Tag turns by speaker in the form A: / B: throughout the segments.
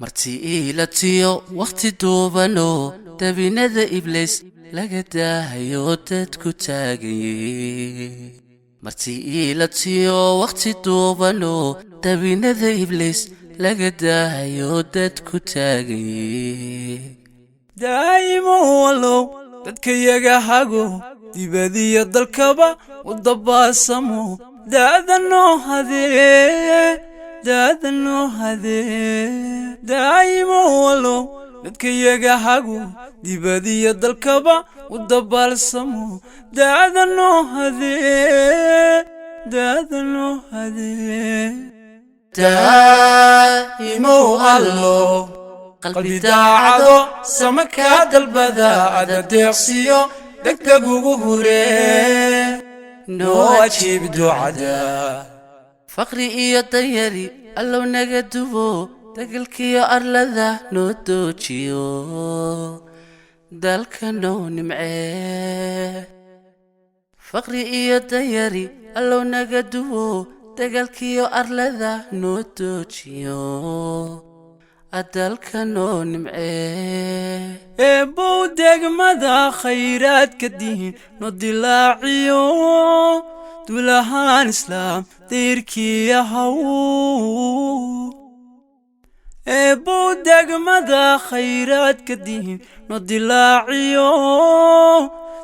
A: marti ilatiyo waqti duubano dabinada iblis laga daahayo dadku taagay marti ilatiyo waqti duubano dabinada iblis laga daahayo dadku taagay
B: daa'imo wallo dadka yaga hago dibadiyo dalkaba u dabaasamo daadano hadee daa'imo wallo dadka yaga hago dibadiyo dalkaba u dabaalsamo daadano hadee
A: daa'imo allo
B: qalbi daacado samaka dalbada adadeeqsiyo degdeg ugu hure noo ajiib ducada
A: faqri iyo danyari allow naga dubo dagalkiyo arlada noo doojiyo dalka noo nimcee faqri iyo danyari allow naga dubo dagalkiyo arlada noo doojiyo adalka noo nimcee
B: eebow degmada khayraadka diin noo dilaaciyo dulahaan islaam dayrkii ahaw eebow degmada khayraadka diin noo dilaaciyo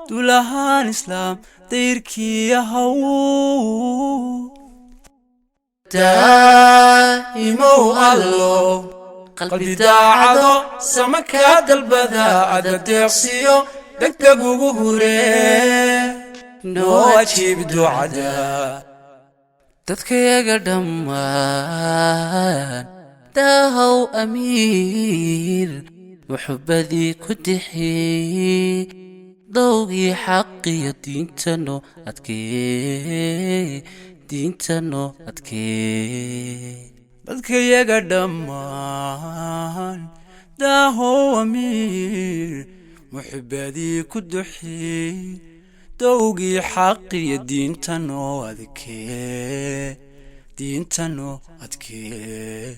B: dulahaan islaam dayrkii ahaw
A: daa'imo allo
B: qalbi daacado samaka dalbada adadeeqsiyo degdeg ugu hure noo ajiib ducada
A: dadka yaga dhammaan daahow amiir muxubbadii ku dixi dowgii xaqiyo diintano adkee
B: dadka yaga dhammaan daahow amiir muxubbadii ku duxi dowgii xaqiyo diintano adkee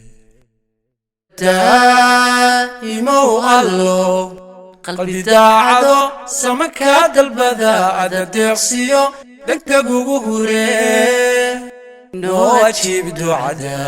A: daa'imo allo
B: qalbi daacado samaka dalbada adadeeqsiyo degdeg ugu hure noo ajiib ducada